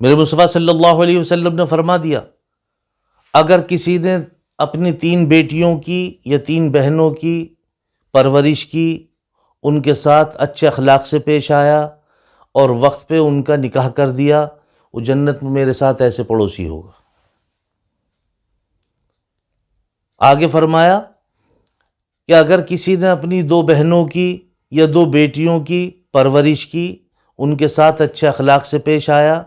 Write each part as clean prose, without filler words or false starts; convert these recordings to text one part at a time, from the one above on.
میرے مصطفیٰ صلی اللہ علیہ وسلم نے فرما دیا، اگر کسی نے اپنی 3 بیٹیوں کی یا 3 بہنوں کی پرورش کی، ان کے ساتھ اچھے اخلاق سے پیش آیا اور وقت پہ ان کا نکاح کر دیا، وہ جنت میں میرے ساتھ ایسے پڑوسی ہوگا۔ آگے فرمایا کہ اگر کسی نے اپنی 2 بہنوں کی یا 2 بیٹیوں کی پرورش کی، ان کے ساتھ اچھے اخلاق سے پیش آیا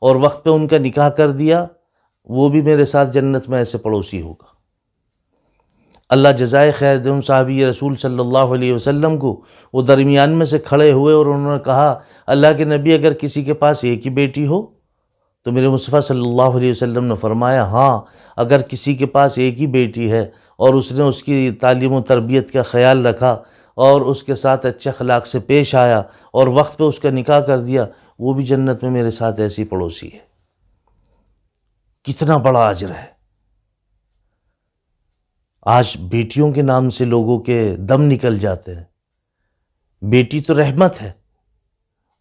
اور وقت پہ ان کا نکاح کر دیا، وہ بھی میرے ساتھ جنت میں ایسے پڑوسی ہوگا۔ اللہ جزائے خیر دے ان صحابی رسول صلی اللہ علیہ وسلم کو، وہ درمیان میں سے کھڑے ہوئے اور انہوں نے کہا، اللہ کے نبی اگر کسی کے پاس ایک ہی بیٹی ہو؟ تو میرے مصطفیٰ صلی اللہ علیہ وسلم نے فرمایا، ہاں اگر کسی کے پاس ایک ہی بیٹی ہے اور اس نے اس کی تعلیم و تربیت کا خیال رکھا اور اس کے ساتھ اچھے اخلاق سے پیش آیا اور وقت پہ اس کا نکاح کر دیا، وہ بھی جنت میں میرے ساتھ ایسی پڑوسی ہے۔ کتنا بڑا اجر ہے۔ آج بیٹیوں کے نام سے لوگوں کے دم نکل جاتے ہیں۔ بیٹی تو رحمت ہے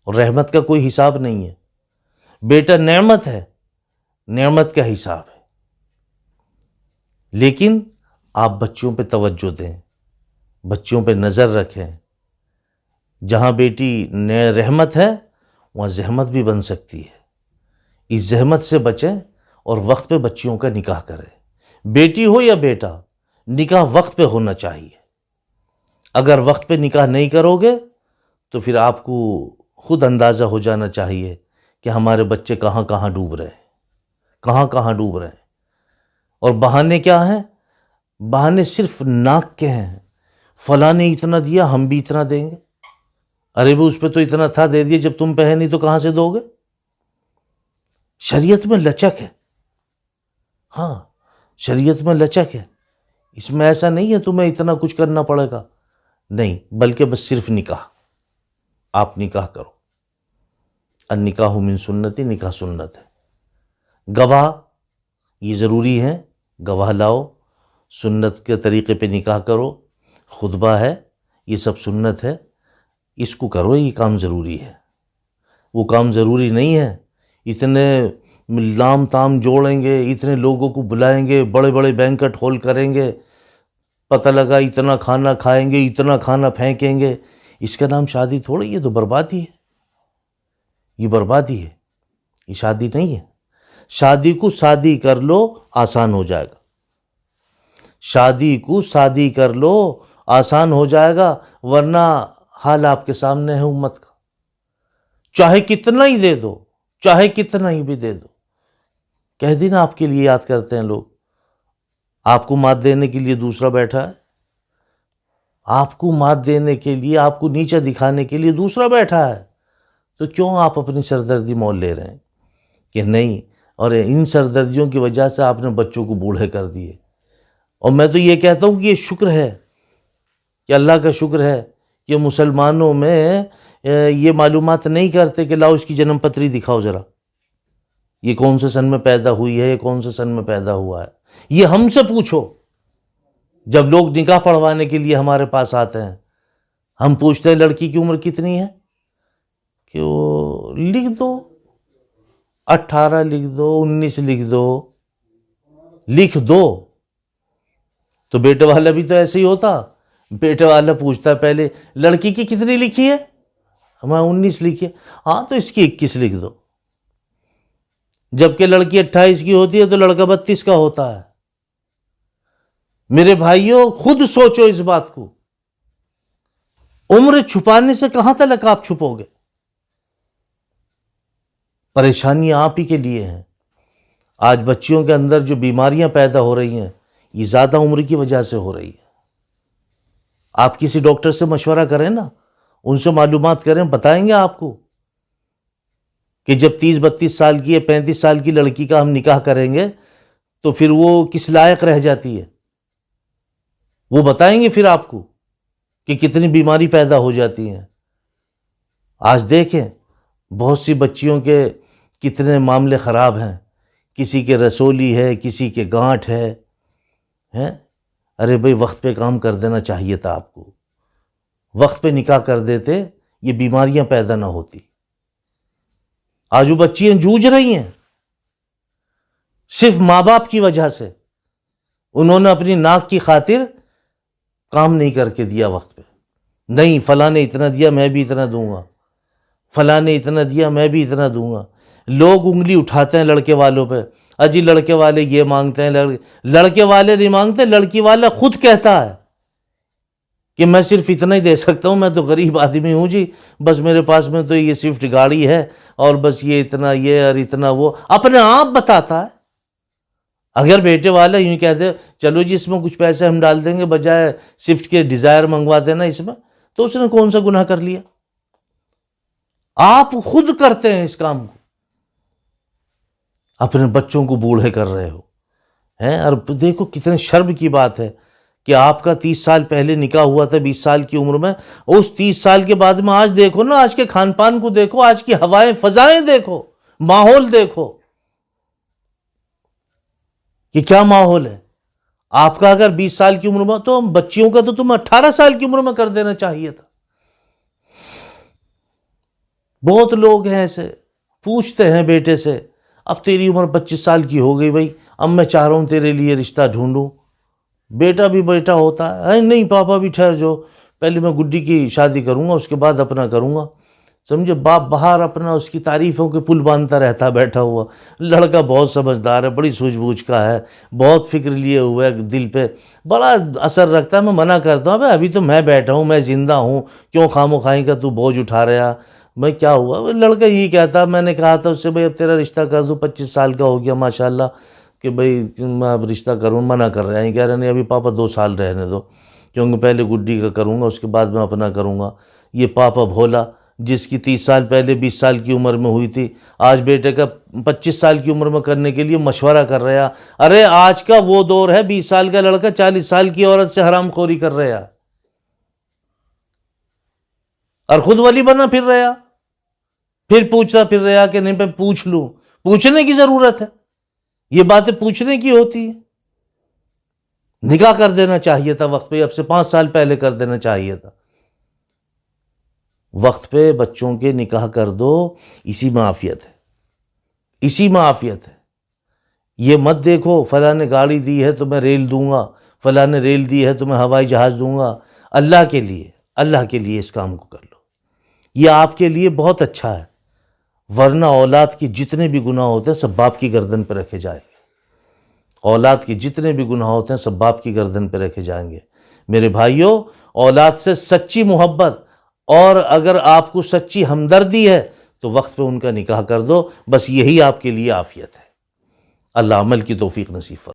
اور رحمت کا کوئی حساب نہیں ہے، بیٹا نعمت ہے، نعمت کا حساب ہے۔ لیکن آپ بچوں پہ توجہ دیں، بچوں پہ نظر رکھیں۔ جہاں بیٹی رحمت ہے وہاں زحمت بھی بن سکتی ہے، اس زحمت سے بچیں اور وقت پہ بچیوں کا نکاح کریں۔ بیٹی ہو یا بیٹا، نکاح وقت پہ ہونا چاہیے۔ اگر وقت پہ نکاح نہیں کرو گے تو پھر آپ کو خود اندازہ ہو جانا چاہیے کہ ہمارے بچے کہاں کہاں ڈوب رہے ہیں، کہاں کہاں ڈوب رہے ہیں۔ اور بہانے کیا ہیں؟ بہانے صرف ناک کے ہیں، فلاں نے اتنا دیا ہم بھی اتنا دیں گے، ارے بھی اس پہ تو اتنا تھا دے دیے، جب تم پہ ہے نہیں تو کہاں سے دو گے؟ شریعت میں لچک ہے، ہاں شریعت میں لچک ہے، اس میں ایسا نہیں ہے تمہیں اتنا کچھ کرنا پڑے گا، نہیں، بلکہ بس صرف نکاح، آپ نکاح کرو۔ النکاح من سنتی، نکاح سنت ہے۔ گواہ یہ ضروری ہے، گواہ لاؤ، سنت کے طریقے پہ نکاح کرو، خطبہ ہے، یہ سب سنت ہے، اس کو کرو، یہ کام ضروری ہے۔ وہ کام ضروری نہیں ہے اتنے لام تام جوڑیں گے، اتنے لوگوں کو بلائیں گے، بڑے بڑے بینکٹ ہال کریں گے، پتہ لگا اتنا کھانا کھائیں گے، اتنا کھانا پھینکیں گے، اس کا نام شادی تھوڑی، یہ تو بربادی ہے، یہ بربادی ہے، یہ شادی نہیں ہے۔ شادی کو شادی کر لو، آسان ہو جائے گا، شادی کو شادی کر لو، آسان ہو جائے گا، ورنہ حال آپ کے سامنے ہے امت کا۔ چاہے کتنا ہی دے دو، چاہے کتنا ہی بھی دے دو، کہہ دینا آپ کے لیے یاد کرتے ہیں لوگ، آپ کو مات دینے کے لیے دوسرا بیٹھا ہے، آپ کو مات دینے کے لیے، آپ کو نیچا دکھانے کے لیے دوسرا بیٹھا ہے، تو کیوں آپ اپنی سردردی مول لے رہے ہیں کہ نہیں؟ اور ان سردردیوں کی وجہ سے آپ نے بچوں کو بوڑھے کر دیے۔ اور میں تو یہ کہتا ہوں کہ یہ شکر ہے، کہ اللہ کا شکر ہے کہ مسلمانوں میں یہ معلومات نہیں کرتے کہ لاؤ اس کی جنم پتری دکھاؤ ذرا، یہ کون سے سن میں پیدا ہوئی ہے، یہ کون سے سن میں پیدا ہوا ہے، یہ ہم سے پوچھو۔ جب لوگ نکاح پڑھوانے کے لیے ہمارے پاس آتے ہیں، ہم پوچھتے ہیں لڑکی کی عمر کتنی ہے، کہ وہ لکھ دو 18 لکھ دو، 19 لکھ دو، لکھ دو۔ تو بیٹے والا بھی تو ایسے ہی ہوتا، بیٹے والا پوچھتا ہے پہلے لڑکی کی کتنی لکھی ہے، ہمیں 19 لکھی ہے، ہاں تو اس کی 21 لکھ دو۔ جبکہ لڑکی 28 کی ہوتی ہے تو لڑکا 32 کا ہوتا ہے۔ میرے بھائیوں خود سوچو اس بات کو، عمر چھپانے سے کہاں تک آپ چھپو گے؟ پریشانیاں آپ ہی کے لیے ہیں۔ آج بچیوں کے اندر جو بیماریاں پیدا ہو رہی ہیں، یہ زیادہ عمر کی وجہ سے ہو رہی ہے۔ آپ کسی ڈاکٹر سے مشورہ کریں نا، ان سے معلومات کریں، بتائیں گے آپ کو کہ جب 30-32 سال کی یا 35 سال کی لڑکی کا ہم نکاح کریں گے تو پھر وہ کس لائق رہ جاتی ہے، وہ بتائیں گے پھر آپ کو کہ کتنی بیماری پیدا ہو جاتی ہیں۔ آج دیکھیں بہت سی بچیوں کے کتنے معاملے خراب ہیں، کسی کے رسولی ہے، کسی کے گانٹھ ہے۔ ارے بھئی وقت پہ کام کر دینا چاہیے تھا آپ کو، وقت پہ نکاح کر دیتے، یہ بیماریاں پیدا نہ ہوتی۔ آج وہ بچیاں جوجھ رہی ہیں صرف ماں باپ کی وجہ سے. انہوں نے اپنی ناک کی خاطر کام نہیں کر کے دیا وقت پہ. نہیں فلاں نے اتنا دیا میں بھی اتنا دوں گا، فلاں نے اتنا دیا میں بھی اتنا دوں گا. لوگ انگلی اٹھاتے ہیں لڑکے والوں پہ، اجی لڑکے والے یہ مانگتے ہیں. لڑکے والے نہیں مانگتے، لڑکی والا خود کہتا ہے کہ میں صرف اتنا ہی دے سکتا ہوں، میں تو غریب آدمی ہوں جی، بس میرے پاس میں تو یہ سوئفٹ گاڑی ہے اور بس یہ اتنا یہ اور اتنا وہ، اپنے آپ بتاتا ہے. اگر بیٹے والا یوں کہتے چلو جی اس میں کچھ پیسے ہم ڈال دیں گے بجائے سوئفٹ کے ڈیزائر منگوا دینا اس میں، تو اس نے کون سا گناہ کر لیا؟ آپ خود کرتے ہیں اس کام کو، اپنے بچوں کو بوڑھے کر رہے ہو ہیں. اور دیکھو کتنے شرم کی بات ہے کہ آپ کا 30 سال پہلے نکاح ہوا تھا 20 سال کی عمر میں، اس 30 سال کے بعد میں آج دیکھو نا، آج کے کھان پان کو دیکھو، آج کی ہوائیں فضائیں دیکھو، ماحول دیکھو کہ کیا ماحول ہے. آپ کا اگر 20 سال کی عمر میں تو بچیوں کا تو تم 18 سال کی عمر میں کر دینا چاہیے تھا. بہت لوگ ہیں ایسے، پوچھتے ہیں بیٹے سے اب تیری عمر 25 سال کی ہو گئی بھائی، اب میں چاہ رہا ہوں تیرے لیے رشتہ ڈھونڈوں. بیٹا بھی بیٹا ہوتا ہے، نہیں پاپا بھی ٹھہر جو، پہلے میں گڈی کی شادی کروں گا اس کے بعد اپنا کروں گا. سمجھے، باپ باہر اپنا اس کی تعریفوں کے پل باندھتا رہتا بیٹھا ہوا. لڑکا بہت سمجھدار ہے، بڑی سوجھ بوجھ کا ہے، بہت فکر لیے ہوئے ہے، دل پہ بڑا اثر رکھتا ہے. میں منع کرتا ہوں ابھی تو میں بیٹھا ہوں، میں زندہ ہوں، کیوں خام و خواہی کا تو بوجھ اٹھا رہا، میں کیا ہوا. وہ لڑکا یہی کہتا، میں نے کہا تھا اس سے بھائی اب تیرا رشتہ کر دوں، 25 سال کا ہو گیا ماشاءاللہ، کہ بھئی میں اب رشتہ کروں. منع کر رہا ہے، کہہ رہے نہیں ابھی پاپا 2 سال رہنے دو، کیونکہ پہلے گڈی کا کروں گا اس کے بعد میں اپنا کروں گا. یہ پاپا بھولا جس کی 30 سال پہلے 20 سال کی عمر میں ہوئی تھی، آج بیٹے کا 25 سال کی عمر میں کرنے کے لیے مشورہ کر رہا. ارے آج کا وہ دور ہے 20 سال کا لڑکا 40 سال کی عورت سے حرام خوری کر رہا اور خود ولی بنا پھر رہا، پھر پوچھتا پھر رہا کہ نہیں میں پوچھ لوں. پوچھنے کی ضرورت ہے، یہ باتیں پوچھنے کی ہوتی ہیں. نکاح کر دینا چاہیے تھا وقت پہ، اب سے 5 سال پہلے کر دینا چاہیے تھا. وقت پہ بچوں کے نکاح کر دو، اسی میں عافیت ہے، اسی میں عافیت ہے. یہ مت دیکھو فلاں نے گاڑی دی ہے تو میں ریل دوں گا، فلاں نے ریل دی ہے تو میں ہوائی جہاز دوں گا. اللہ کے لیے اس کام کو کر لو، یہ آپ کے لیے بہت اچھا ہے. ورنہ اولاد کی جتنے بھی گناہ ہوتے ہیں سب باپ کی گردن پہ رکھے جائیں گے. اولاد کی جتنے بھی گناہ ہوتے ہیں سب باپ کی گردن پہ رکھے جائیں گے. میرے بھائیوں، اولاد سے سچی محبت اور اگر آپ کو سچی ہمدردی ہے تو وقت پہ ان کا نکاح کر دو، بس یہی آپ کے لیے عافیت ہے. اللہ عمل کی توفیق نصیب فرمائے.